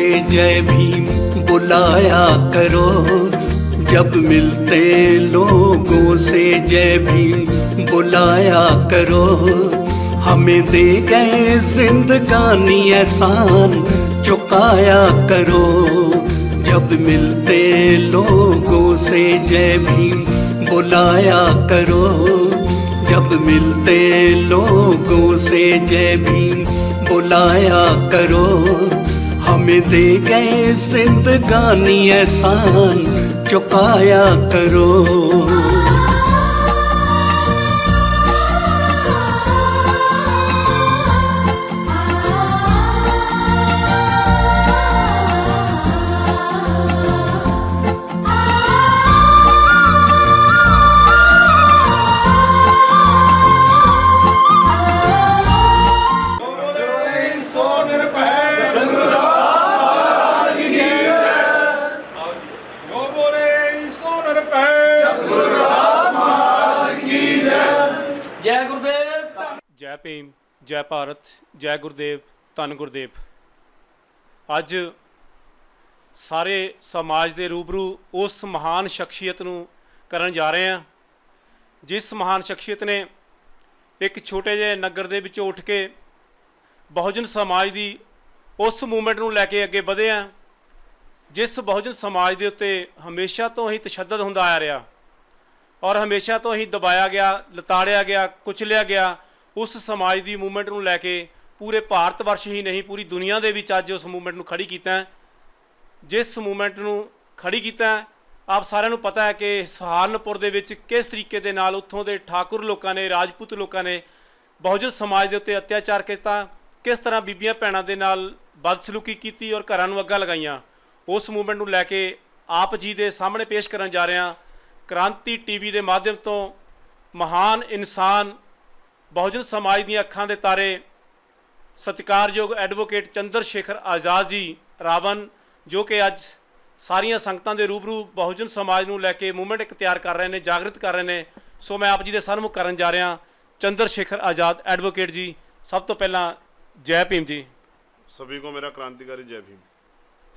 से जय भीम बुलाया करो, जब मिलते लोगों से जय भीम बुलाया करो। हमें दे गए जिंदगानी एहसान चुकाया करो, जब मिलते लोगों से जय भीम बुलाया करो, जब मिलते लोगों से जय भीम बुलाया करो। हमें दे गए जिंदगानी एहसान चुकाया करो। जय भीम, जय भारत, जय गुरुदेव, धन गुरुदेव। अज सारे समाज के रूबरू उस महान शख्सियत नूं करन जा रहे हैं जिस महान शख्सियत ने एक छोटे जे नगर दे विचों उठ के बहुजन समाज की उस मूवमेंट नूं लैके अगे वधे हैं, जिस बहुजन समाज के उत्ते हमेशा तो ही तशद्दद हुंदा आ रहा और हमेशा तो ही दबाया गया, लताड़िया गया, कुचलिया गया। उस समाज की मूवमेंट नूं लैके पूरे भारत वर्ष ही नहीं पूरी दुनिया दे विच अज उस मूवमेंट नूं खड़ी कीता है। जिस मूवमेंट नूं खड़ी कीता है, आप सारिਆਂ नूं पता है कि सहारनपुर दे विच किस तरीके दे नाल उत्थों दे ठाकुर लोगों ने, राजपूत लोगों ने बहुजन समाज के उत्ते अत्याचार किया, किस तरह बीबियां भैणां दे नाल बदसलूकी की और घरां नूं अग्गां लगाईयां। उस मूवमेंट नूं लैके आप जी दे सामने पेश करन जा रहे हैं क्रांति टीवी के माध्यम तो महान इंसान बहुजन समाज दी अखां दे तारे सत्कारयोग एडवोकेट चंद्र शेखर आज़ाद जी रावण, जो कि अज सारिया संगतां दे रूबरू बहुजन समाज नूं लैके मूवमेंट एक तैयार कर रहे हैं, जागृत कर रहे हैं। सो मैं आप जी के सन्मुख करन जा रहा चंद्र शेखर आज़ाद एडवोकेट जी। सब तो पहला जय भीम जी। सभी को मेरा क्रांतिकारी जय भीम।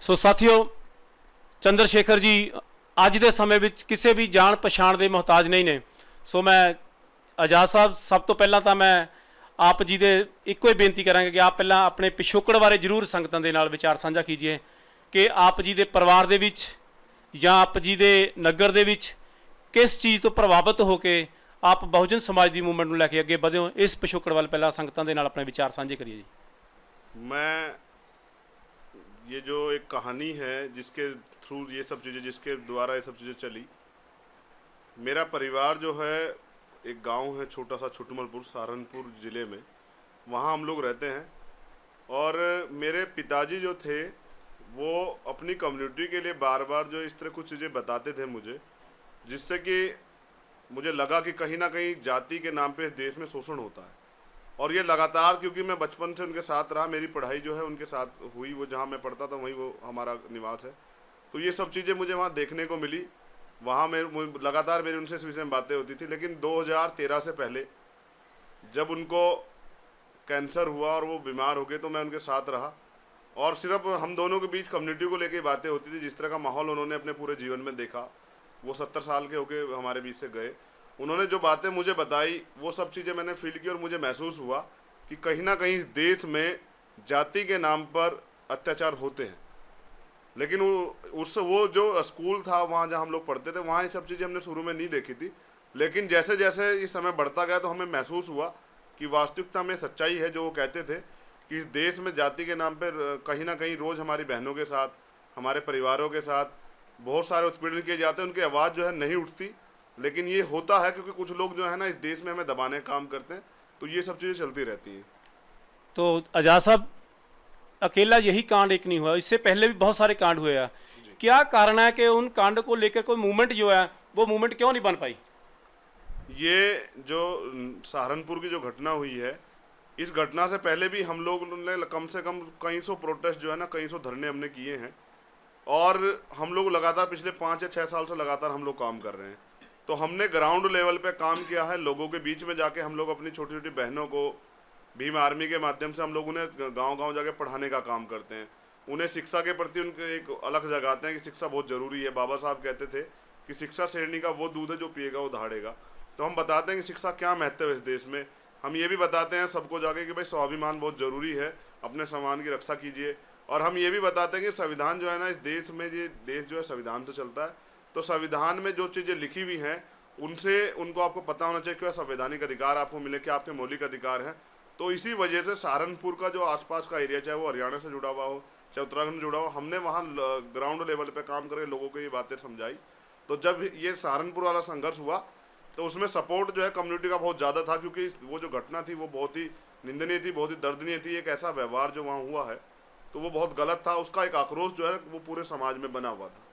सो साथियों, चंद्र शेखर जी अज के समय में किसी भी जान पछाण के मुहताज नहीं ने। सो मैं आज़ाद साहब, सब तो पहला तो मैं आप जी दे एको ही बेनती करांगे कि आप पहला अपने पिछोकड़ बारे जरूर संगतां दे नाल विचार साझा कीजिए कि आप जी दे परिवार दे विच या आप जी दे नगर दे विच किस चीज़ तो प्रभावित होके आप बहुजन समाज की मूवमेंट नूं लैके अगे वधे हो। इस पिछोकड़ वाल पहला संगतां दे नाल अपने विचार साझे करिए जी। मैं ये जो एक कहानी है जिसके थ्रू ये सब चीज़ें, जिसके द्वारा ये सब चीज़ें चली, मेरा परिवार जो है एक गांव है छोटा सा छुटमलपुर, सहारनपुर ज़िले में, वहाँ हम लोग रहते हैं। और मेरे पिताजी जो थे वो अपनी कम्युनिटी के लिए बार बार जो इस तरह कुछ चीज़ें बताते थे मुझे, जिससे कि मुझे लगा कि कहीं ना कहीं जाति के नाम पे इस देश में शोषण होता है। और ये लगातार, क्योंकि मैं बचपन से उनके साथ रहा, मेरी पढ़ाई जो है उनके साथ हुई, वो जहाँ मैं पढ़ता था वहीं वो हमारा निवास है, तो ये सब चीज़ें मुझे वहाँ देखने को मिली। वहाँ लगातार मेरी उनसे इस विषय में बातें होती थी। लेकिन 2013 से पहले जब उनको कैंसर हुआ और वो बीमार हो गए तो मैं उनके साथ रहा, और सिर्फ हम दोनों के बीच कम्युनिटी को लेके बातें होती थी। जिस तरह का माहौल उन्होंने अपने पूरे जीवन में देखा, वो 70 साल के होके हमारे बीच से गए, उन्होंने जो बातें मुझे बताई वो सब चीज़ें मैंने फील की और मुझे महसूस हुआ कि कहीं ना कहीं इस देश में जाति के नाम पर अत्याचार होते हैं। लेकिन वो जो स्कूल था वहाँ जहाँ हम लोग पढ़ते थे, वहाँ ये सब चीज़ें हमने शुरू में नहीं देखी थी। लेकिन जैसे जैसे ये समय बढ़ता गया तो हमें महसूस हुआ कि वास्तविकता में सच्चाई है जो वो कहते थे कि इस देश में जाति के नाम पर कहीं ना कहीं रोज़ हमारी बहनों के साथ, हमारे परिवारों के साथ बहुत सारे उत्पीड़न किए जाते हैं। उनकी आवाज़ जो है नहीं उठती, लेकिन ये होता है क्योंकि कुछ लोग जो है ना इस देश में हमें दबाने का काम करते हैं। तो ये सब चीज़ें चलती रहती हैं। तो आज़ाद साहब, अकेला यही कांड एक नहीं हुआ, इससे पहले भी बहुत सारे कांड हुए हैं। क्या कारण है कि उन कांड को लेकर कोई मूवमेंट जो है वो मूवमेंट क्यों नहीं बन पाई? ये जो सहारनपुर की जो घटना हुई है, इस घटना से पहले भी हम लोग ने कम से कम कई सौ प्रोटेस्ट जो है ना, कई सौ धरने हमने किए हैं। और हम लोग लगातार पिछले 5 या 6 साल से लगातार हम लोग काम कर रहे हैं। तो हमने ग्राउंड लेवल पे काम किया है, लोगों के बीच में जाके हम लोग अपनी छोटी छोटी बहनों को भीम आर्मी के माध्यम से हम लोग उन्हें गांव-गांव जाके पढ़ाने का काम करते हैं। उन्हें शिक्षा के प्रति उनके एक अलग जगाते हैं कि शिक्षा बहुत ज़रूरी है। बाबा साहब कहते थे कि शिक्षा शेरनी का वो दूध है जो पिएगा वो दहाड़ेगा। तो हम बताते हैं कि शिक्षा क्या महत्व है इस देश में। हम ये भी बताते हैं सबको जाके कि भाई स्वाभिमान बहुत ज़रूरी है, अपने सम्मान की रक्षा कीजिए। और हम ये भी बताते हैं कि संविधान जो है ना, इस देश में ये देश जो है संविधान से चलता है, तो संविधान में जो चीज़ें लिखी हुई हैं उनसे उनको आपको पता होना चाहिए कि संवैधानिक अधिकार आपको मिले, कि आपके मौलिक अधिकार हैं। तो इसी वजह से सहारनपुर का जो आसपास का एरिया, चाहे वो हरियाणा से जुड़ा हुआ हो चाहे उत्तराखंड से जुड़ा हो, हमने वहाँ ग्राउंड लेवल पे काम करके लोगों को ये बातें समझाई। तो जब ये सहारनपुर वाला संघर्ष हुआ तो उसमें सपोर्ट जो है कम्युनिटी का बहुत ज़्यादा था, क्योंकि वो जो घटना थी वो बहुत ही निंदनीय थी, बहुत ही दर्दनीय थी। एक ऐसा व्यवहार जो वहाँ हुआ है तो वो बहुत गलत था। उसका एक आक्रोश जो है वो पूरे समाज में बना हुआ था।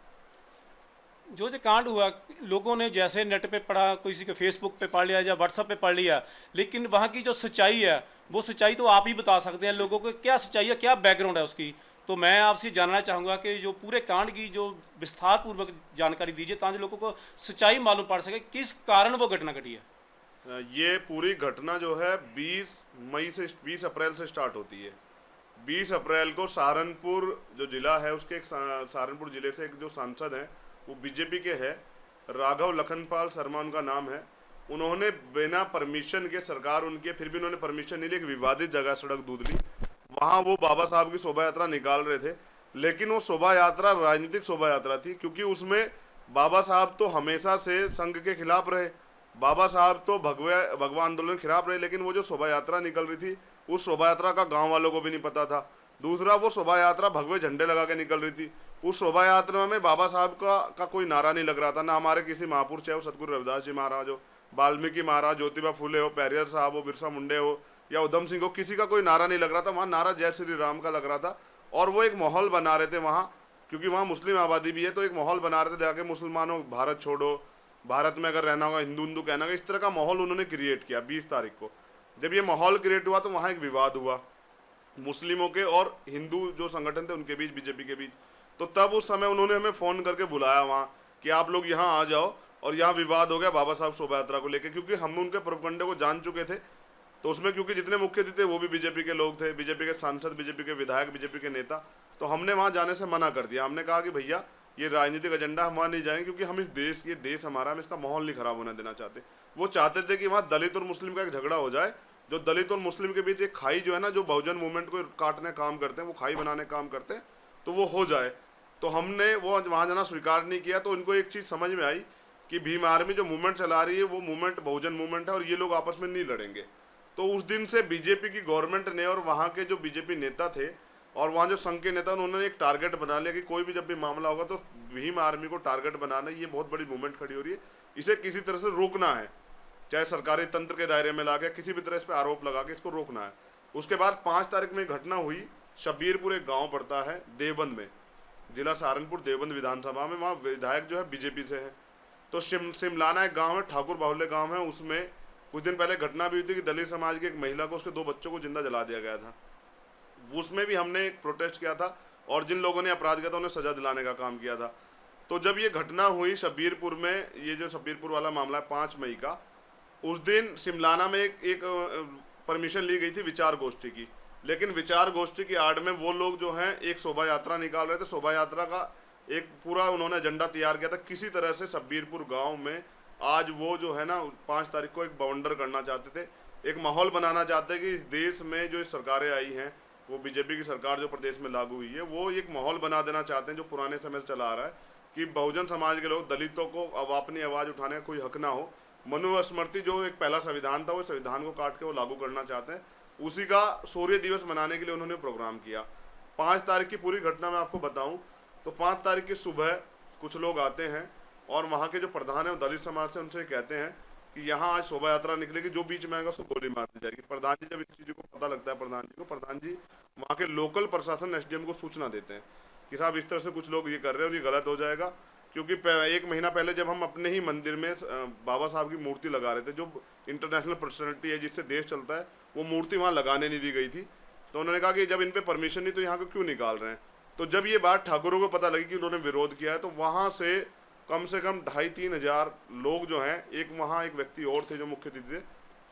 जो कांड हुआ, लोगों ने जैसे नेट पे पढ़ा, किसी के फेसबुक पे पढ़ लिया या व्हाट्सएप पे पढ़ लिया, लेकिन वहाँ की जो सच्चाई है वो सच्चाई तो आप ही बता सकते हैं लोगों को, क्या सच्चाई है, क्या बैकग्राउंड है उसकी। तो मैं आपसे जानना चाहूँगा कि जो पूरे कांड की जो विस्तार पूर्वक जानकारी दीजिए ताकि लोगों को सच्चाई मालूम पड़ सके, किस कारण वो घटना घटी है। ये पूरी घटना जो है 20 अप्रैल से स्टार्ट होती है। 20 अप्रैल को सहारनपुर जो जिला है उसके एक सहारनपुर जिले से एक जो सांसद हैं वो बीजेपी के हैं, राघव लखनपाल शर्मा उनका नाम है। उन्होंने बिना परमिशन के, सरकार उनके फिर भी उन्होंने परमिशन नहीं ली, एक विवादित जगह सड़क दूधली, वहाँ वो बाबा साहब की शोभा यात्रा निकाल रहे थे। लेकिन वो शोभा यात्रा राजनीतिक शोभा यात्रा थी, क्योंकि उसमें बाबा साहब तो हमेशा से संघ के खिलाफ रहे, बाबा साहब तो भगवा आंदोलन के खिलाफ रहे, लेकिन वो जो शोभा यात्रा निकल रही थी उस शोभा यात्रा का गांव वालों को भी नहीं पता था। दूसरा, वो शोभा यात्रा भगवे झंडे लगा के निकल रही थी। उस शोभा यात्रा में बाबा साहब का कोई नारा नहीं लग रहा था, ना हमारे किसी महापुरुष, चाहे वो सतगुरु रविदास जी महाराज हो, वाल्मीकि महाराज, ज्योतिबा फुले हो, पेरियर साहब हो, बिरसा मुंडे हो या उधम सिंह हो, किसी का कोई नारा नहीं लग रहा था। वहाँ नारा जय श्री राम का लग रहा था। और वो एक माहौल बना रहे थे वहाँ, क्योंकि वहाँ मुस्लिम आबादी भी है, तो एक माहौल बना रहे थे जाके मुसलमानों भारत छोड़ो, भारत में अगर रहना होगा हिंदू हिंदू कहना होगा, इस तरह का माहौल उन्होंने क्रिएट किया। 20 तारीख को जब ये माहौल क्रिएट हुआ तो वहाँ एक विवाद हुआ मुस्लिमों के और हिंदू जो संगठन थे उनके बीच, बीजेपी के बीच। तो तब उस समय उन्होंने हमें फ़ोन करके बुलाया वहाँ कि आप लोग यहाँ आ जाओ, और यहाँ विवाद हो गया बाबा साहब शोभा यात्रा को लेकर, क्योंकि हम उनके प्रोपगंडे को जान चुके थे। तो उसमें क्योंकि जितने मुख्य थे वो भी बीजेपी के लोग थे, बीजेपी के सांसद, बीजेपी के विधायक, बीजेपी के नेता। तो हमने वहाँ जाने से मना कर दिया। हमने कहा कि भैया ये राजनीतिक एजेंडा हम वहाँ नहीं जाएंगे, क्योंकि हम ये देश हमारा, हम इसका माहौल नहीं खराब होने देना चाहते। वो चाहते थे कि वहाँ दलित और मुस्लिम का एक झगड़ा हो जाए, जो दलित और मुस्लिम के बीच एक खाई जो है ना, जो बहुजन मूवमेंट को काटने काम करते हैं, वो खाई बनाने काम करते हैं, तो वो हो जाए। तो हमने वो वहाँ जाना स्वीकार नहीं किया। तो इनको एक चीज़ समझ में आई कि भीम आर्मी जो मूवमेंट चला रही है वो मूवमेंट बहुजन मूवमेंट है और ये लोग आपस में नहीं लड़ेंगे। तो उस दिन से बीजेपी की गवर्नमेंट ने और वहाँ के जो बीजेपी नेता थे और वहाँ जो संघ के नेता, उन्होंने एक टारगेट बना लिया कि कोई भी जब भी मामला होगा तो भीम आर्मी को टारगेट बनाना, ये बहुत बड़ी मूवमेंट खड़ी हो रही है, इसे किसी तरह से रोकना है, चाहे सरकारी तंत्र के दायरे में ला के किसी भी तरह इस पर आरोप लगा के इसको रोकना है। उसके बाद 5 तारीख में घटना हुई, शब्बीरपुर एक गाँव पड़ता है देवबंद में, जिला सहारनपुर, देवबंद विधानसभा में। वहाँ विधायक जो है बीजेपी से है। तो सिमलाना एक गाँव है, ठाकुर बाहुल्य गाँव है, उसमें कुछ दिन पहले घटना भी हुई थी कि दलित समाज की एक महिला को, उसके 2 बच्चों को जिंदा जला दिया गया था। उसमें भी हमने एक प्रोटेस्ट किया था और जिन लोगों ने अपराध किया था उन्हें सजा दिलाने का काम किया था। तो जब ये घटना हुई शब्बीरपुर में, ये जो शब्बीरपुर वाला मामला है 5 मई का, उस दिन सिमलाना में एक परमिशन ली गई थी विचार गोष्ठी की। लेकिन विचार गोष्ठी की आड़ में वो लोग जो हैं एक शोभा यात्रा निकाल रहे थे। शोभा यात्रा का एक पूरा उन्होंने एजेंडा तैयार किया था, किसी तरह से शब्बीरपुर गाँव में आज वो जो है ना 5 तारीख को एक बाउंडर करना चाहते थे, एक माहौल बनाना चाहते हैं कि इस देश में जो सरकारें आई हैं, वो बीजेपी की सरकार जो प्रदेश में लागू हुई है, वो एक माहौल बना देना चाहते हैं जो पुराने समय से चला आ रहा है कि बहुजन समाज के लोग, दलितों को अब अपनी आवाज़ उठाने का कोई हक ना हो। मनुस्मृति जो एक पहला संविधान था, वो संविधान को काट के वो लागू करना चाहते हैं। उसी का सूर्य दिवस मनाने के लिए उन्होंने प्रोग्राम किया। 5 तारीख की पूरी घटना मैं आपको बताऊं तो 5 तारीख की सुबह कुछ लोग आते हैं और वहाँ के जो प्रधान है वो दलित समाज से, उनसे कहते हैं कि यहाँ आज शोभा यात्रा निकलेगी, जो बीच में आएगा उसको गोली मार दी जाएगी। प्रधान जी जब इस चीज़ को पता लगता है प्रधान जी वहाँ के लोकल प्रशासन एसडीएम को सूचना देते हैं कि साहब इस तरह से कुछ लोग ये कर रहे हैं और ये गलत हो जाएगा। क्योंकि 1 महीना पहले जब हम अपने ही मंदिर में बाबा साहब की मूर्ति लगा रहे थे, जो इंटरनेशनल पर्सनैलिटी है जिससे देश चलता है, वो मूर्ति वहाँ लगाने नहीं दी गई थी। तो उन्होंने कहा कि जब इन पर परमिशन नहीं तो यहाँ को क्यों निकाल रहे हैं। तो जब ये बात ठाकुरों को पता लगी कि उन्होंने विरोध किया है, तो वहाँ से कम 2,500-3 हज़ार लोग जो हैं, एक वहाँ एक व्यक्ति और थे जो मुख्य अतिथि थे,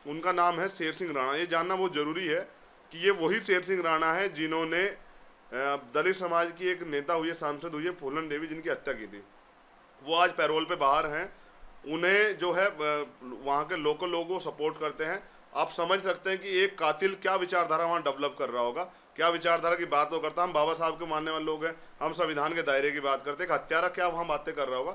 उनका नाम है शेर सिंह राणा। ये जानना बहुत ज़रूरी है कि ये वही शेर सिंह राणा है जिन्होंने दलित समाज की एक नेता हुई है, सांसद हुई है फूलन देवी, जिनकी हत्या की थी, वो आज पैरोल पे बाहर हैं। उन्हें जो है वहाँ के लोकल लोगों को सपोर्ट करते हैं। आप समझ सकते हैं कि एक कातिल क्या विचारधारा वहाँ डेवलप कर रहा होगा, क्या विचारधारा की बात वो करता है। हम बाबा साहब के मानने वाले लोग हैं, हम संविधान के दायरे की बात करते हैं, एक हत्यारा क्या वहाँ बातें कर रहा होगा।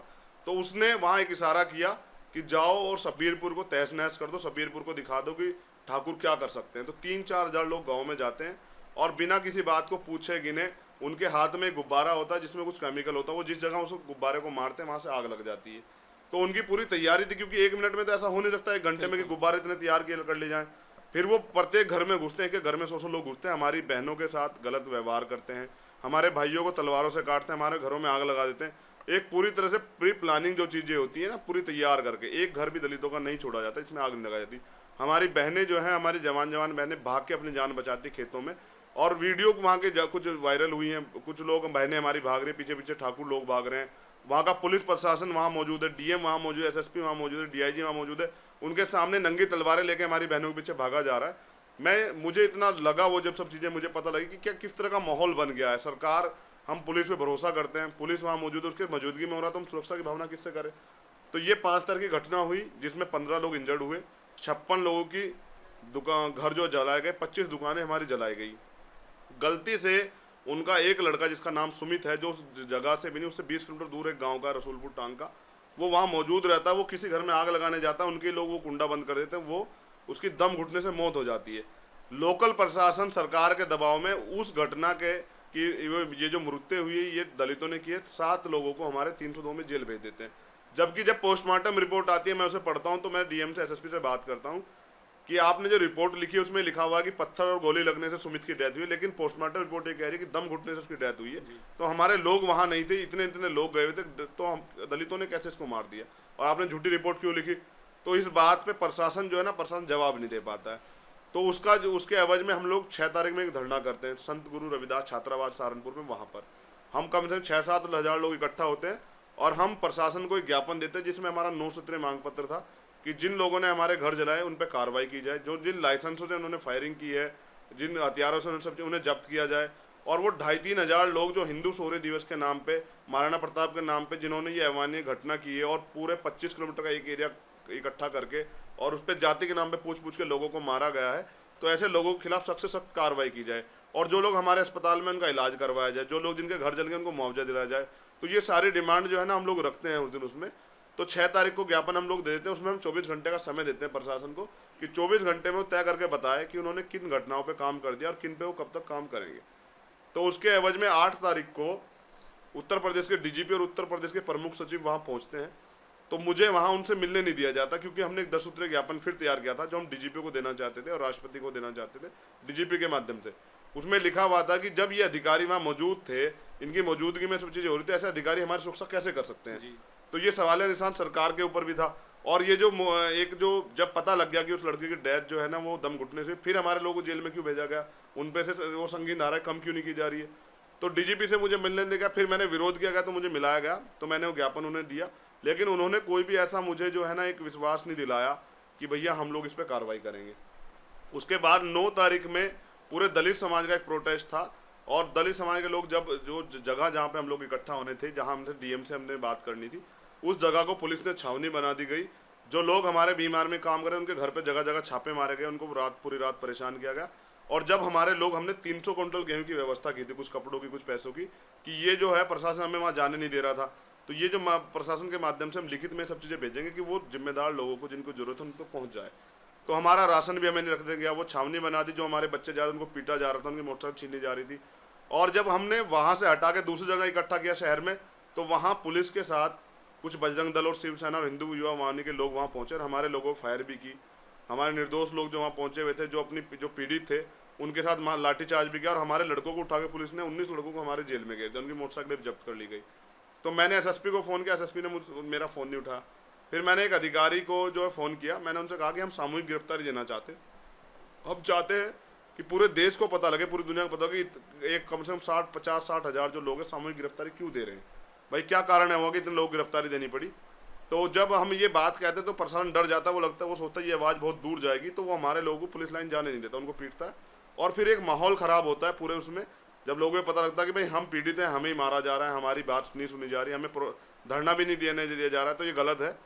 तो उसने वहाँ एक इशारा किया कि जाओ और सबीरपुर को तहस नहस कर दो, सबीरपुर को दिखा दो कि ठाकुर क्या कर सकते हैं। तो 3-4 हज़ार लोग गाँव में जाते हैं और बिना किसी बात को पूछे गिने उनके हाथ में एक गुब्बारा होता है जिसमें कुछ केमिकल होता है, वो जिस जगह उस गुब्बारे को मारते हैं वहाँ से आग लग जाती है। तो उनकी पूरी तैयारी थी, क्योंकि 1 मिनट में तो ऐसा हो नहीं सकता 1 घंटे में कि गुब्बारे इतने तैयार कर ले जाएं। फिर वो प्रत्येक घर में घुसते हैं कि घर में 100 लोग घुसते हैं, हमारी बहनों के साथ गलत व्यवहार करते हैं, हमारे भाइयों को तलवारों से काटते हैं, हमारे घरों में आग लगा देते हैं। एक पूरी तरह से प्री प्लानिंग जो चीज़ें होती है ना, पूरी तैयार करके एक घर भी दलितों का नहीं छोड़ा जाता, इसमें आग नहीं लगाई जाती। हमारी बहनें जो हैं, हमारी जवान बहनें भाग के अपनी जान बचाती खेतों में, और वीडियो वहाँ के कुछ वायरल हुई हैं, कुछ लोग बहनें हमारी भाग रही, पीछे पीछे ठाकुर लोग भाग रहे हैं। वहाँ का पुलिस प्रशासन वहाँ मौजूद है, डीएम वहाँ मौजूद है, एसएसपी वहाँ मौजूद है, डीआईजी वहाँ मौजूद है, उनके सामने नंगी तलवारें लेके हमारी बहनों के पीछे भागा जा रहा है। मुझे इतना लगा वो जब सब चीज़ें मुझे पता लगी कि क्या किस तरह का माहौल बन गया है। सरकार, हम पुलिस पे भरोसा करते हैं, पुलिस वहाँ मौजूद है, उसके मौजूदगी में हो रहा तो हम सुरक्षा की भावना किससे करें। तो ये 5 तारीख की घटना हुई जिसमें 15 लोग इंजर्ड हुए, 56 लोगों की घर जो जलाए गए, 25 दुकानें हमारी जलाई गई। गलती से उनका एक लड़का जिसका नाम सुमित है, जो उस जगह से भी नहीं, उससे 20 किलोमीटर दूर एक गांव का रसूलपुर टांग का, वो वहाँ मौजूद रहता है। वो किसी घर में आग लगाने जाता है, उनके लोग वो कुंडा बंद कर देते हैं, वो उसकी दम घुटने से मौत हो जाती है। लोकल प्रशासन सरकार के दबाव में उस घटना के कि ये जो मृत्यु हुई है ये दलितों ने की है, 7 लोगों को हमारे 302 में जेल भेज देते हैं। जबकि जब पोस्टमार्टम रिपोर्ट आती है, मैं उसे पढ़ता हूँ, तो मैं डीएम से, एसएसपी से बात करता हूँ कि आपने जो रिपोर्ट लिखी है उसमें लिखा हुआ है कि पत्थर और गोली लगने से सुमित की डेथ हुई, लेकिन पोस्टमार्टम रिपोर्ट ये कह रही है कि दम घुटने से उसकी डेथ हुई है। तो हमारे लोग वहाँ नहीं थे, इतने इतने लोग गए हुए थे, तो हम दलितों ने कैसे इसको मार दिया और आपने झूठी रिपोर्ट क्यों लिखी। तो इस बात पे प्रशासन जो है ना, प्रशासन जवाब नहीं दे पाता है। तो उसके एवज में हम लोग 6 तारीख में एक धरना करते हैं संत गुरु रविदास छात्रावास सहारनपुर में। वहाँ पर हम कम से कम 6-7 हज़ार लोग इकट्ठा होते हैं और हम प्रशासन को एक ज्ञापन देते हैं जिसमें हमारा 9 सूत्रीय मांग पत्र था कि जिन लोगों ने हमारे घर जलाए उन पर कार्रवाई की जाए, जो जिन लाइसेंसों से उन्होंने फायरिंग की है, जिन हथियारों से उन्हें जब्त किया जाए। और वो 2,500-3 हज़ार लोग जो हिंदू शौर्य दिवस के नाम पे, महाराणा प्रताप के नाम पे, जिन्होंने ये अमानवीय घटना की है और पूरे 25 किलोमीटर का एक एरिया इकट्ठा करके और उस पर जाति के नाम पे पूछ के लोगों को मारा गया है, तो ऐसे लोगों के खिलाफ सख्त से सख्त कार्रवाई की जाए। और जो लोग हमारे अस्पताल में उनका इलाज करवाया जाए, जो लोग जिनके घर जल गए उनको मुआवजा दिलाया जाए। तो ये सारी डिमांड जो है ना हम लोग रखते हैं उस दिन उसमें। तो 6 तारीख को ज्ञापन हम लोग दे देते हैं, उसमें हम 24 घंटे का समय देते हैं प्रशासन को कि 24 घंटे में वो तय करके बताए कि उन्होंने किन घटनाओं पे काम कर दिया और किन पे वो कब तक काम करेंगे। तो उसके एवज में 8 तारीख को उत्तर प्रदेश के डीजीपी और उत्तर प्रदेश के प्रमुख सचिव वहाँ पहुँचते हैं। तो मुझे वहाँ उनसे मिलने नहीं दिया जाता, क्योंकि हमने एक 10 सूत्रीय ज्ञापन फिर तैयार किया था जो हम डीजीपी को देना चाहते थे और राष्ट्रपति को देना चाहते थे डीजीपी के माध्यम से। उसमें लिखा हुआ था कि जब ये अधिकारी वहाँ मौजूद थे, इनकी मौजूदगी में सब चीज़ें हो रही थी, ऐसे अधिकारी हमारी सुरक्षा कैसे कर सकते हैं। तो ये सवाल निशान सरकार के ऊपर भी था। और ये जो जब पता लग गया कि उस लड़के की डेथ जो है ना वो दम घुटने से, फिर हमारे लोगों को जेल में क्यों भेजा गया, उन पे से वो संगीन धाराएं कम क्यों नहीं की जा रही है। तो डीजीपी से मुझे मिलने दिया, फिर मैंने विरोध किया गया तो मुझे मिलाया गया, तो मैंने वो ज्ञापन उन्हें दिया, लेकिन उन्होंने कोई भी ऐसा मुझे जो है ना एक विश्वास नहीं दिलाया कि भैया हम लोग इस पर कार्रवाई करेंगे। उसके बाद 9 तारीख में पूरे दलित समाज का एक प्रोटेस्ट था और दलित समाज के लोग जब जो जगह जहाँ पे हम लोग इकट्ठा होने थे, जहाँ हमसे डीएम से हमने बात करनी थी, उस जगह को पुलिस ने छावनी बना दी गई। जो लोग हमारे बीमार में काम करें उनके घर पे जगह जगह छापे मारे गए, उनको पूरी रात परेशान किया गया। और जब हमारे लोग, हमने 300 कुंटल गेहूं की व्यवस्था की थी, कुछ कपड़ों की कुछ पैसों की, कि ये जो है प्रशासन हमें वहाँ जाने नहीं दे रहा था, तो ये जो प्रशासन के माध्यम से हम लिखित में सब चीज़ें भेजेंगे कि वो जिम्मेदार लोगों को जिनको जरूरत है उन तक पहुँच जाए। तो हमारा राशन भी हमें नहीं रख दिया गया, वो छावनी बना दी। जो हमारे बच्चे जा रहे थे उनको पीटा जा रहा था, उनकी मोटरसाइकिल छीनी जा रही थी। और जब हमने वहाँ से हटा के दूसरी जगह इकट्ठा किया शहर में, तो वहाँ पुलिस के साथ कुछ बजरंग दल और शिवसेना और हिंदू युवा वाहिनी के लोग वहाँ पहुँचे और हमारे लोगों को फायर भी की। हमारे निर्दोष लोग जो वहाँ पहुँचे हुए थे, जो पीड़ित थे, उनके साथ लाठीचार्ज भी किया और हमारे लड़कों को उठा के पुलिस ने 19 लड़कों को हमारे जेल में गए थे, उनकी मोटरसाइकिल जब्त कर ली गई। तो मैंने एसएसपी को फ़ोन किया, एसएसपी ने मेरा फ़ोन नहीं उठाया। फिर मैंने एक अधिकारी को जो है फ़ोन किया, मैंने उनसे कहा कि हम सामूहिक गिरफ्तारी देना चाहते हैं। हम चाहते हैं कि पूरे देश को पता लगे, पूरी दुनिया को पता लगे कि एक कम से कम 50-60 हज़ार जो लोग हैं सामूहिक गिरफ्तारी क्यों दे रहे हैं, भाई क्या कारण है हुआ कि इतने लोग गिरफ्तारी देनी पड़ी। तो जब हम ये बात कहते हैं तो प्रशासन डर जाता है, वो लगता है, वो सोचता है ये आवाज़ बहुत दूर जाएगी, तो वो हमारे लोगों को पुलिस लाइन जाने नहीं देता, उनको पीटता है और फिर एक माहौल ख़राब होता है पूरे उसमें। जब लोगों को पता लगता है कि भाई हम पीड़ित हैं, हमें ही मारा जा रहा है, हमारी बात नहीं सुनी जा रही है, हमें धरना भी नहीं दिया जा रहा है, तो ये गलत है।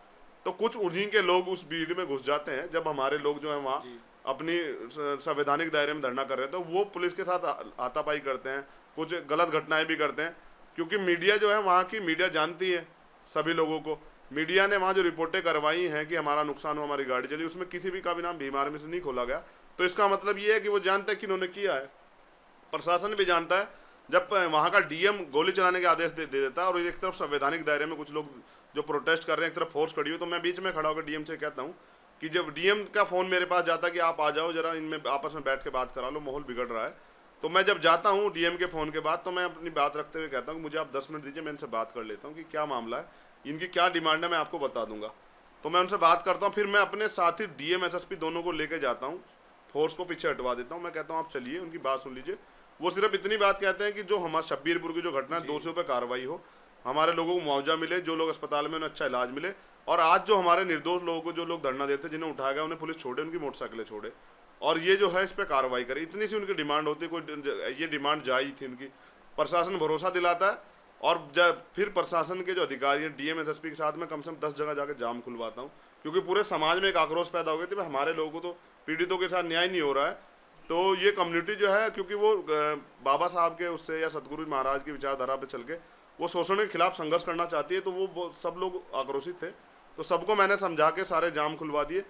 तो कुछ उन्हीं के लोग उस भीड़ में घुस जाते हैं। जब हमारे लोग जो है वहाँ अपनी संवैधानिक दायरे में धरना कर रहे हैं तो वो पुलिस के साथ हाथापाई करते हैं, कुछ गलत घटनाएं भी करते हैं। क्योंकि मीडिया जो है वहाँ की मीडिया जानती है सभी लोगों को। मीडिया ने वहाँ जो रिपोर्टें करवाई हैं कि हमारा नुकसान हुआ, हमारी गाड़ी चली, उसमें किसी भी का भी नाम भीम आर्मी से नहीं खोला गया। तो इसका मतलब ये है कि वो जानते हैं कि उन्होंने किया है। प्रशासन भी जानता है। जब वहाँ का डीएम गोली चलाने के आदेश दे देता है और एक तरफ संवैधानिक दायरे में कुछ लोग जो प्रोटेस्ट कर रहे हैं, एक तरफ फोर्स खड़ी हुई, तो मैं बीच में खड़ा होकर डीएम से कहता हूँ कि जब डीएम का फ़ोन मेरे पास जाता है कि आप आ जाओ जरा, इनमें आपस में बैठ के बात करा लो, माहौल बिगड़ रहा है, तो मैं जब जाता हूँ डीएम के फ़ोन के बाद तो मैं अपनी बात रखते हुए कहता हूँ मुझे आप 10 मिनट दीजिए, मैं इनसे बात कर लेता हूँ कि क्या मामला है, इनकी क्या डिमांड है, मैं आपको बता दूंगा। तो मैं उनसे बात करता हूँ, फिर मैं अपने साथी डीएम एसएसपी दोनों को लेके जाता हूँ, फोर्स को पीछे हटवा देता हूँ। मैं कहता हूँ आप चलिए, उनकी बात सुन लीजिए। वो सिर्फ इतनी बात कहते हैं कि जो हमारे शब्बीरपुर की जो घटना है दोषियों पर कार्रवाई हो, हमारे लोगों को मुआवजा मिले, जो लोग अस्पताल में उन्हें अच्छा इलाज मिले, और आज जो हमारे निर्दोष लोगों को जो लोग धरना देते जिन्हें उठाया गया उन्हें पुलिस छोड़े, उनकी मोटरसाइकिलें छोड़े, और ये जो है इस पर कार्रवाई करे। इतनी सी उनकी डिमांड होती, कोई ये डिमांड जायज़ थी उनकी। प्रशासन भरोसा दिलाता है और जब फिर प्रशासन के जो अधिकारी हैं डीएम एसएसपी के साथ में कम से कम 10 जगह जाकर जाम खुलवाता हूँ, क्योंकि पूरे समाज में एक आक्रोश पैदा हो गया था, हमारे लोगों को तो पीड़ितों के साथ न्याय नहीं हो रहा है। तो ये कम्युनिटी जो है, क्योंकि वो बाबा साहब के उससे या सतगुरु महाराज की विचारधारा पे चल के वो शोषण के खिलाफ संघर्ष करना चाहती है, तो वो सब लोग आक्रोशित थे। तो सबको मैंने समझा के सारे जाम खुलवा दिए।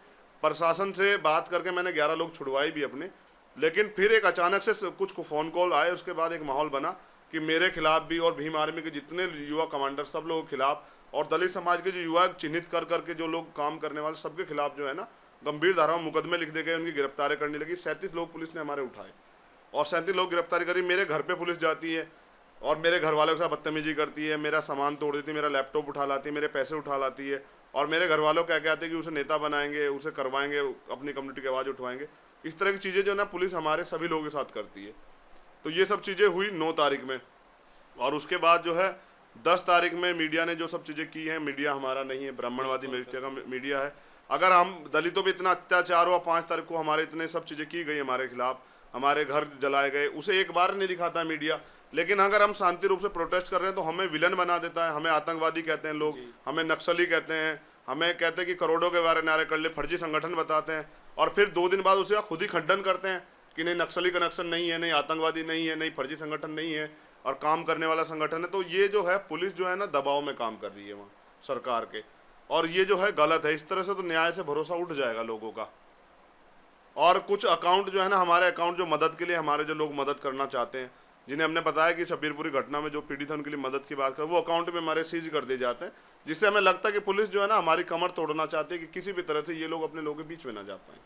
प्रशासन से बात करके मैंने 11 लोग छुड़वाए भी अपने। लेकिन फिर एक अचानक से कुछ फ़ोन कॉल आए, उसके बाद एक माहौल बना कि मेरे खिलाफ भी और भीम आर्मी के जितने युवा कमांडर सब लोगों के खिलाफ, और दलित समाज के जो युवा चिन्हित कर करके जो लोग काम करने वाले सबके खिलाफ जो है ना गंभीर धाराओं मुकदमे लिख दे गए, उनकी गिरफ्तारी करने लगी। 37 लोग पुलिस ने हमारे उठाए और 37 लोग गिरफ्तारी करी। मेरे घर पे पुलिस जाती है और मेरे घर वालों के साथ बदतमीजी करती है, मेरा सामान तोड़ देती है, मेरा लैपटॉप उठा लाती है, मेरे पैसे उठा लाती है, और मेरे घर वालों क्या कहते हैं कि उसे नेता बनाएंगे, उसे करवाएंगे, अपनी कम्युनिटी की आवाज़ उठवाएंगे। इस तरह की चीज़ें जो ना पुलिस हमारे सभी लोगों के साथ करती है। तो ये सब चीज़ें हुई 9 तारीख में, और उसके बाद जो है 10 तारीख में मीडिया ने जो सब चीज़ें की हैं, मीडिया हमारा नहीं है, ब्राह्मणवादी मीडिया है। अगर हम दलितों पे इतना अत्याचार हुआ, 5 तारीख को हमारे इतने सब चीज़ें की गई हमारे खिलाफ, हमारे घर जलाए गए, उसे एक बार नहीं दिखाता मीडिया। लेकिन अगर हम शांति रूप से प्रोटेस्ट कर रहे हैं तो हमें विलन बना देता है, हमें आतंकवादी कहते हैं लोग, हमें नक्सली कहते हैं, हमें कहते हैं कि करोड़ों के बारे नारे कर ले, फर्जी संगठन बताते हैं, और फिर 2 दिन बाद उसे खुद ही खंडन करते हैं कि नहीं नक्सली कनेक्शन नहीं है, नहीं आतंकवादी नहीं है, नहीं फर्जी संगठन नहीं है, और काम करने वाला संगठन है। तो ये जो है पुलिस जो है ना दबाव में काम कर रही है वहाँ सरकार के, और ये जो है गलत है। इस तरह से तो न्याय से भरोसा उठ जाएगा लोगों का। और कुछ अकाउंट जो है ना, हमारे अकाउंट जो मदद के लिए हमारे जो लोग मदद करना चाहते हैं, जिन्हें हमने बताया कि शब्बीरपुरी घटना में जो पीड़ित है उनके लिए मदद की बात कर, वो अकाउंट में हमारे सीज कर दिए जाते हैं, जिससे हमें लगता है कि पुलिस जो है ना हमारी कमर तोड़ना चाहती है कि किसी भी तरह से ये लोग अपने लोगों के बीच में ना जा पाएँ।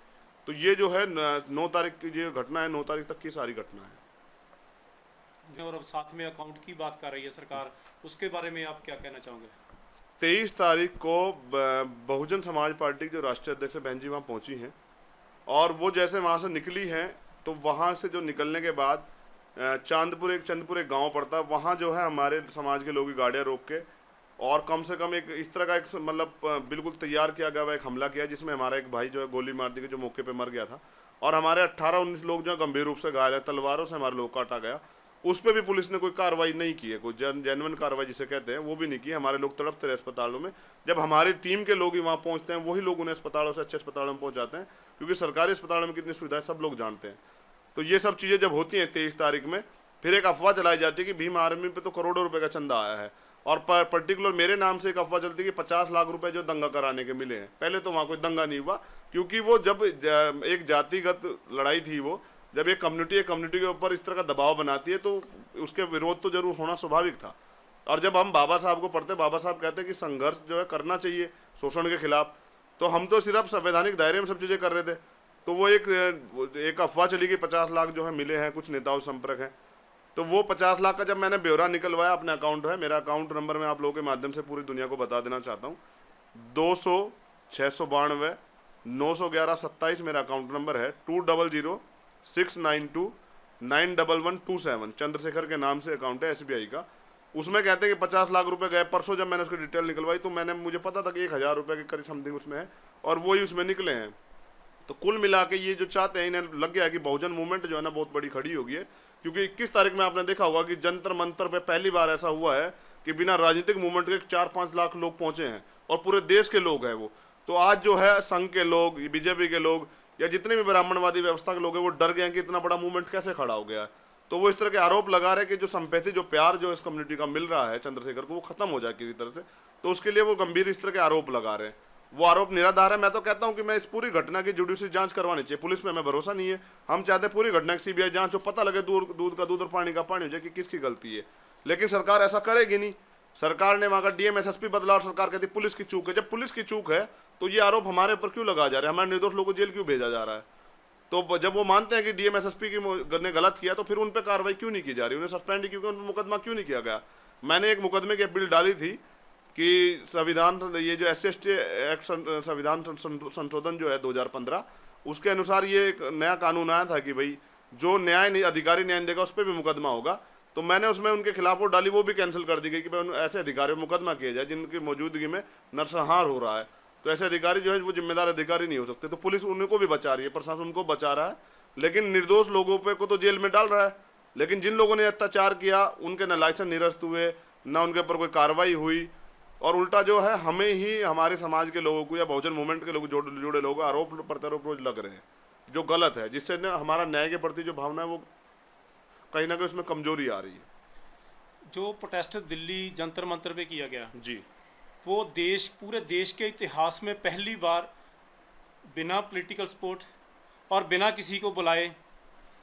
तो ये जो है 9 तारीख की जो घटना है, 9 तारीख तक की सारी घटना है। और अब साथ में अकाउंट की बात कर रही है सरकार, उसके बारे में आप क्या कहना चाहोगे? 23 तारीख को बहुजन समाज पार्टी के जो राष्ट्रीय अध्यक्ष बहन जी वहाँ पहुँची हैं, और वो जैसे वहाँ से निकली हैं तो वहाँ से जो निकलने के बाद चंदपुर एक गांव पड़ता है, वहाँ जो है हमारे समाज के लोगों की गाड़ियाँ रोक के और कम से कम एक इस तरह का एक मतलब बिल्कुल तैयार किया गया हुआ एक हमला किया, जिसमें हमारा एक भाई जो है गोली मार दी गई, जो मौके पे मर गया था, और हमारे 18-19 लोग जो है गंभीर रूप से घायल है, तलवारों से हमारे लोग काटा गया। उस पर भी पुलिस ने कोई कार्रवाई नहीं की है, कोई जेन्युइन कार्रवाई जिसे कहते हैं वो भी नहीं की। हमारे लोग तड़पते रहे अस्पतालों में। जब हमारी टीम के लोग ही वहाँ पहुँचते हैं, वही लोग उन्हें अस्पतालों से अच्छे अस्पतालों में पहुँचाते हैं, क्योंकि सरकारी अस्पतालों में कितनी सुविधाएं सब लोग जानते हैं। तो ये सब चीज़ें जब होती हैं 23 तारीख में, फिर एक अफवाह चलाई जाती है कि भीम आर्मी पे तो करोड़ों रुपए का चंदा आया है, और पर्टिकुलर मेरे नाम से एक अफवाह चलती है कि 50 लाख रुपए जो दंगा कराने के मिले हैं। पहले तो वहाँ कोई दंगा नहीं हुआ, क्योंकि वो जब एक जातिगत लड़ाई थी, वो जब एक कम्युनिटी के ऊपर इस तरह का दबाव बनाती है तो उसके विरोध तो जरूर होना स्वाभाविक था। और जब हम बाबा साहब को पढ़ते, बाबा साहब कहते हैं कि संघर्ष जो है करना चाहिए शोषण के खिलाफ, तो हम तो सिर्फ संवैधानिक दायरे में सब चीज़ें कर रहे थे। तो वो एक अफवाह चली कि 50 लाख जो है मिले हैं, कुछ नेताओं से संपर्क है। तो वो 50 लाख का जब मैंने ब्यौरा निकलवाया, अपने अकाउंट है, मेरा अकाउंट नंबर मैं आप लोगों के माध्यम से पूरी दुनिया को बता देना चाहता हूँ, 200-692-911-27 मेरा अकाउंट नंबर है, 200-692-91127 चंद्रशेखर के नाम से अकाउंट है SBI का। उसमें कहते हैं कि 50 लाख रुपए गए। परसों जब मैंने उसकी डिटेल निकलवाई तो मुझे पता था कि 1000 रुपये के करीब समथिंग उसमें है, और वही उसमें निकले हैं। तो तो कुल मिला के ये जो चाहते हैं, इन्हें लग गया है कि बहुजन मूवमेंट जो है ना बहुत बड़ी खड़ी होगी है, क्योंकि 21 तारीख में आपने देखा होगा कि जंतर मंतर पे पहली बार ऐसा हुआ है कि बिना राजनीतिक मूवमेंट के 4-5 लाख लोग पहुंचे हैं और पूरे देश के लोग हैं वो। तो आज जो है संघ के लोग, बीजेपी के लोग या जितने भी ब्राह्मणवादी व्यवस्था के लोग हैं वो डर गए हैं कि इतना बड़ा मूवमेंट कैसे खड़ा हो गया है। तो वो इस तरह के आरोप लगा रहे हैं कि जो संपैथी, जो प्यार जो इस कम्युनिटी का मिल रहा है चंद्रशेखर को, वो खत्म हो जाए किसी तरह से। तो उसके लिए वो गंभीर इस तरह के आरोप लगा रहे हैं। वो आरोप निराधार है। मैं तो कहता हूं कि मैं इस पूरी घटना की जुडिशियल जांच करवानी चाहिए। पुलिस में हमें भरोसा नहीं है। हम चाहते हैं पूरी घटना की सीबीआई जांच हो, पता लगे दूध का दूध और पानी का पानी हो जाए कि किसकी गलती है। लेकिन सरकार ऐसा करेगी नहीं। सरकार ने वहां का डीएम एसएसपी बदला और सरकार कहती पुलिस की चूक है। जब पुलिस की चूक है तो ये आरोप हमारे ऊपर क्यों लगा जा रहा है? हमारे निर्दोष लोगों को जेल क्यों भेजा जा रहा है? तो जब वो मानते हैं कि डीएम एसएसपी ने गलत किया तो फिर उन पर कार्रवाई क्यों नहीं की जा रही? उन्हें सस्पेंड क्यों, उन पर मुकदमा क्यों नहीं किया गया? मैंने एक मुकदमे की बिल डाली थी कि संविधान, ये जो SC/ST एक्ट संविधान संशोधन जो है 2015, उसके अनुसार ये एक नया कानून आया था कि भाई जो अधिकारी न्याय देगा उस पर भी मुकदमा होगा। तो मैंने उसमें उनके खिलाफ वो डाली, वो भी कैंसिल कर दी गई कि भाई ऐसे अधिकारियों पर मुकदमा किया जाए जिनकी मौजूदगी में नरसंहार हो रहा है। तो ऐसे अधिकारी जो है वो जिम्मेदार अधिकारी नहीं हो सकते। तो पुलिस उनको भी बचा रही है, प्रशासन उनको बचा रहा है, लेकिन निर्दोष लोगों पे को तो जेल में डाल रहा है। लेकिन जिन लोगों ने अत्याचार किया उनके न लाइसेंस निरस्त हुए, न उनके ऊपर कोई कार्रवाई हुई, और उल्टा जो है हमें ही, हमारे समाज के लोगों को या बहुजन मूवमेंट के लोग जुड़े लोग आरोप प्रत्यारोप रोज लग रहे हैं, जो गलत है, जिससे न हमारा न्याय के प्रति जो भावना है वो कहीं ना कहीं उसमें कमजोरी आ रही है। जो प्रोटेस्ट दिल्ली जंतर मंतर पे किया गया जी, वो पूरे देश के इतिहास में पहली बार बिना पॉलिटिकल सपोर्ट और बिना किसी को बुलाए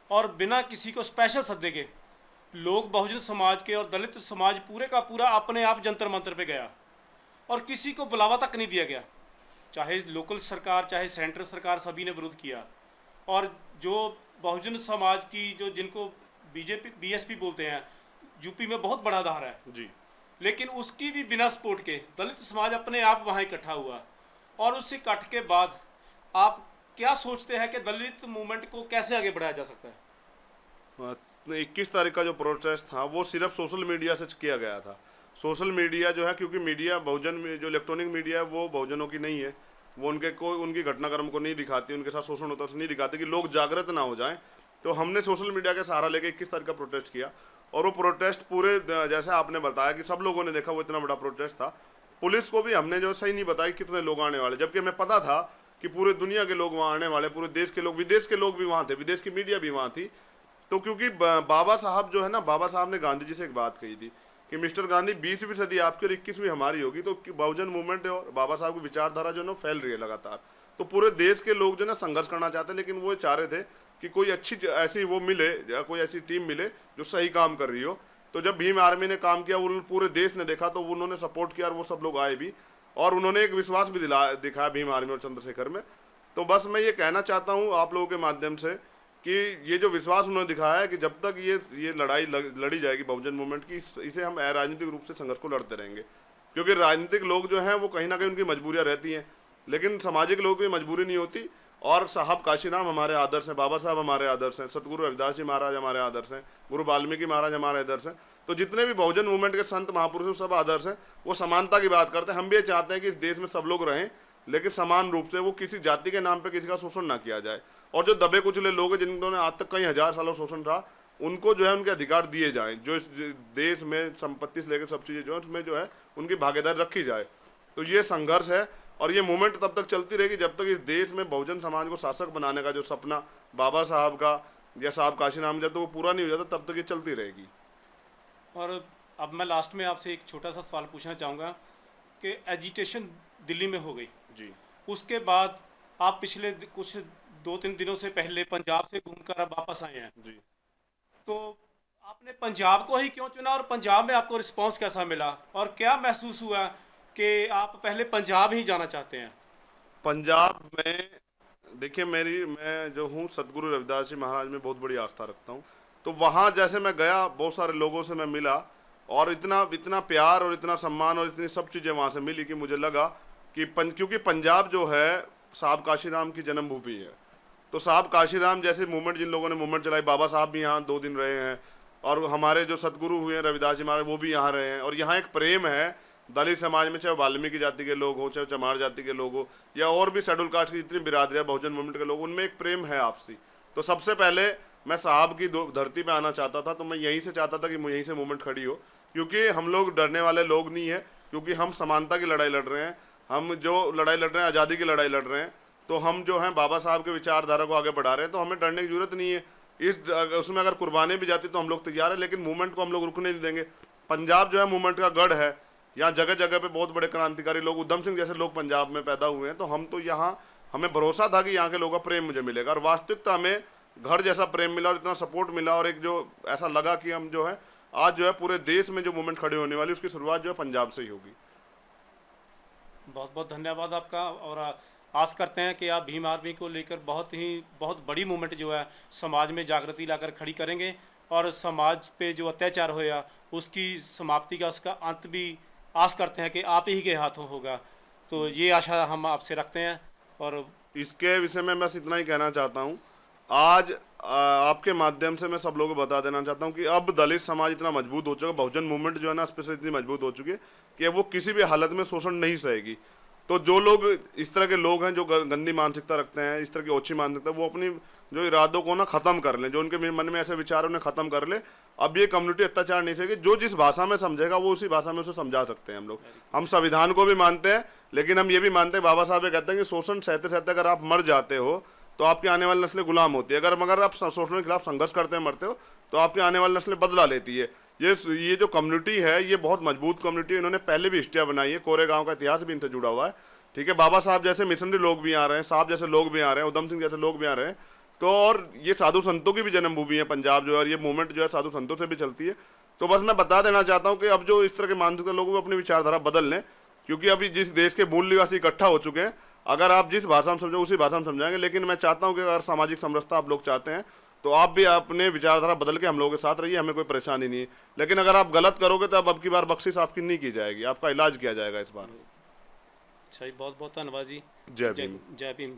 और बिना किसी को स्पेशल सद्दे के लोग, बहुजन समाज के और दलित समाज पूरे का पूरा अपने आप जंतर मंतर पे गया और किसी को बुलावा तक नहीं दिया गया। चाहे लोकल सरकार चाहे सेंट्रल सरकार, सभी ने विरोध किया। और जो बहुजन समाज की, जो जिनको बीजेपी बीएसपी बोलते हैं, यूपी में बहुत बड़ा धारा है जी, लेकिन उसकी भी बिना सपोर्ट के दलित समाज अपने आप वहाँ इकट्ठा हुआ। और उस इकट्ठ के बाद आप क्या सोचते हैं कि दलित मूवमेंट को कैसे आगे बढ़ाया जा सकता है? 21 तारीख का जो प्रोटेस्ट था वो सिर्फ सोशल मीडिया से किया गया था। सोशल मीडिया जो है, क्योंकि मीडिया बहुजन में, जो इलेक्ट्रॉनिक मीडिया है वो बहुजनों की नहीं है, वो उनकी घटनाक्रम को नहीं दिखाती, उनके साथ शोषण होता है नहीं दिखाती कि लोग जागृत ना हो जाएं। तो हमने सोशल मीडिया का सहारा लेकर 21 तारीख का प्रोटेस्ट किया, और वो प्रोटेस्ट पूरे, जैसे आपने बताया कि सब लोगों ने देखा, वो इतना बड़ा प्रोटेस्ट था। पुलिस को भी हमने जो सही नहीं बताया कितने लोग आने वाले, जबकि हमें पता था कि पूरे दुनिया के लोग वहाँ आने वाले, पूरे देश के लोग, विदेश के लोग भी वहाँ थे, विदेश की मीडिया भी वहाँ थी। तो क्योंकि बाबा साहब जो है ना, बाबा साहब ने गांधी जी से एक बात कही थी कि मिस्टर गांधी 20वीं सदी आपकी और 21वीं हमारी होगी। तो बहुजन मूवमेंट और बाबा साहब की विचारधारा जो है ना फैल रही है लगातार। तो पूरे देश के लोग जो है ना संघर्ष करना चाहते हैं, लेकिन वो चाह रहे थे कि कोई अच्छी ऐसी वो मिले या कोई ऐसी टीम मिले जो सही काम कर रही हो। तो जब भीम आर्मी ने काम किया, वो पूरे देश ने देखा, तो उन्होंने सपोर्ट किया और वो सब लोग आए भी, और उन्होंने एक विश्वास भी दिखाया भीम आर्मी और चंद्रशेखर में। तो बस मैं ये कहना चाहता हूँ आप लोगों के माध्यम से कि ये जो विश्वास उन्होंने दिखाया है कि जब तक ये लड़ाई लड़ी जाएगी बहुजन मूवमेंट की, इसे हम राजनीतिक रूप से संघर्ष को लड़ते रहेंगे। क्योंकि राजनीतिक लोग जो हैं वो कहीं ना कहीं उनकी मजबूरियाँ रहती हैं, लेकिन सामाजिक लोगों की मजबूरी नहीं होती। और साहब काशीराम हमारे आदर्श हैं, बाबा साहब हमारे आदर्श हैं, सतगुरु रविदास जी महाराज हमारे आदर्श हैं, गुरु वाल्मीकि महाराज हमारे आदर्श हैं। तो जितने भी बहुजन मूवमेंट के संत महापुरुष सब आदर्श हैं, वो समानता की बात करते हैं। हम भी ये चाहते हैं कि इस देश में सब लोग रहें, लेकिन समान रूप से, वो किसी जाति के नाम पे किसी का शोषण ना किया जाए। और जो दबे कुचले लोग हैं जिन्होंने आज तक कई हजार सालों शोषण रहा, उनको जो है उनके अधिकार दिए जाएं। जो इस देश में संपत्ति से लेकर सब चीज़ें जो है उसमें जो है उनकी भागीदारी रखी जाए। तो ये संघर्ष है और ये मूवमेंट तब तक चलती रहेगी जब तक इस देश में बहुजन समाज को शासक बनाने का जो सपना बाबा साहब का या साहब काशीराम, जब तक वो पूरा नहीं हो जाता तब तक ये चलती रहेगी। और अब मैं लास्ट में आपसे एक छोटा सा सवाल पूछना चाहूँगा कि एजिटेशन दिल्ली में हो गई जी, उसके बाद आप पिछले कुछ 2-3 दिनों से पहले पंजाब से घूमकर अब वापस आए हैं जी। तो आपने पंजाब को ही क्यों चुना और पंजाब में आपको रिस्पांस कैसा मिला और क्या महसूस हुआ कि आप पहले पंजाब ही जाना चाहते हैं? पंजाब में देखिए, मैं जो हूँ सतगुरु रविदास जी महाराज में बहुत बड़ी आस्था रखता हूँ। तो वहाँ जैसे मैं गया, बहुत सारे लोगों से मैं मिला और इतना प्यार और इतना सम्मान और इतनी सब चीज़ें वहाँ से मिली कि मुझे लगा कि क्योंकि पंजाब जो है साहब काशीराम की जन्मभूमि है। तो साहब काशीराम जैसे मूवमेंट, जिन लोगों ने मूवमेंट चलाई, बाबा साहब भी यहाँ 2 दिन रहे हैं और हमारे जो सतगुरु हुए हैं रविदास जी महाराज वो भी यहाँ रहे हैं। और यहाँ एक प्रेम है दलित समाज में, चाहे वाल्मीकि जाति के लोग हों, चाहे चमार जाति के लोग हो, या और भी शेड्यूल कास्ट की जितनी बिरादरियाँ बहुजन मूवमेंट के लोग, उनमें एक प्रेम है आपसी। तो सबसे पहले मैं साहब की धरती पे आना चाहता था, तो मैं यहीं से चाहता था कि यहीं से मूवमेंट खड़ी हो, क्योंकि हम लोग डरने वाले लोग नहीं है, क्योंकि हम समानता की लड़ाई लड़ रहे हैं। हम जो लड़ाई लड़ रहे हैं, आज़ादी की लड़ाई लड़ रहे हैं, तो हम जो हैं बाबा साहब के विचारधारा को आगे बढ़ा रहे हैं, तो हमें डरने की जरूरत नहीं है। उसमें अगर कुर्बानी भी जाती तो हम लोग तैयार है, लेकिन मूवमेंट को हम लोग रुकने नहीं देंगे। पंजाब जो है मूवमेंट का गढ़ है, यहाँ जगह जगह पे बहुत बड़े क्रांतिकारी लोग, उधम सिंह जैसे लोग पंजाब में पैदा हुए हैं। तो हम तो यहाँ, हमें भरोसा था कि यहाँ के लोगों का प्रेम मुझे मिलेगा, और वास्तविकता हमें घर जैसा प्रेम मिला और इतना सपोर्ट मिला, और एक जो ऐसा लगा कि हम जो है आज जो है पूरे देश में जो मूवमेंट खड़ी होने वाली, उसकी शुरुआत जो है पंजाब से ही होगी। बहुत बहुत धन्यवाद आपका, और आस करते हैं कि आप भीम आर्मी को लेकर बहुत बड़ी मूवमेंट जो है समाज में जागृति लाकर खड़ी करेंगे, और समाज पे जो अत्याचार होया उसकी समाप्ति का, उसका अंत भी आस करते हैं कि आप ही के हाथों होगा। तो ये आशा हम आपसे रखते हैं। और इसके विषय में बस इतना ही कहना चाहता हूँ, आज आपके माध्यम से मैं सब लोगों को बता देना चाहता हूँ कि अब दलित समाज इतना मजबूत हो चुका, बहुजन मूवमेंट जो है ना स्पेशली इतनी मजबूत हो चुकी है कि वो किसी भी हालत में शोषण नहीं सहेगी। तो जो लोग इस तरह के लोग हैं जो गंदी मानसिकता रखते हैं, इस तरह की ओछी मानसिकता, वो अपनी जो इरादों को ना ख़त्म कर लें, जो उनके मन में ऐसे विचार उन्हें ख़त्म कर ले। अब ये कम्युनिटी अत्याचार नहीं सकेगी, जो जिस भाषा में समझेगा वो उसी भाषा में उसे समझा सकते हैं हम लोग। हम संविधान को भी मानते हैं, लेकिन हम ये भी मानते हैं, बाबा साहब ये कहते हैं कि शोषण सहते सहते अगर आप मर जाते हो तो आपकी आने वाली नस्लें गुलाम होती है। मगर आप शोषण के खिलाफ संघर्ष करते हैं, मरते हो, तो आपकी आने वाली नस्लें बदला लेती है। ये जो कम्युनिटी है ये बहुत मजबूत कम्युनिटी है। इन्होंने पहले भी हिस्ट्रिया बनाई है, कोरेगांव का इतिहास भी इनसे जुड़ा हुआ है। ठीक है, बाबा साहब जैसे मिशनरी लोग भी आ रहे हैं, साहब जैसे लोग भी आ रहे हैं, उधम सिंह जैसे लोग भी आ रहे हैं। तो और ये साधु संतों की भी जन्मभूमि है पंजाब जो है, और ये मूवमेंट जो है साधु संतों से भी चलती है। तो बस मैं बता देना चाहता हूँ कि अब जो इस तरह के मानसिकता लोग अपनी विचारधारा बदल लें, क्योंकि अभी जिस देश के मूल निवासी इकट्ठा हो चुके हैं, अगर आप जिस भाषा में समझो उसी भाषा में समझाएंगे। लेकिन मैं चाहता हूँ कि अगर सामाजिक समरसता आप लोग चाहते हैं तो आप भी अपने विचारधारा बदल के हम लोगों के साथ रहिए, हमें कोई परेशानी नहीं है। लेकिन अगर आप गलत करोगे तो अब की बार बख्शिश आपकी नहीं की जाएगी, आपका इलाज किया जाएगा इस बार। अच्छा, बहुत बहुत धन्यवाद जी। जय भीम। जय भीम।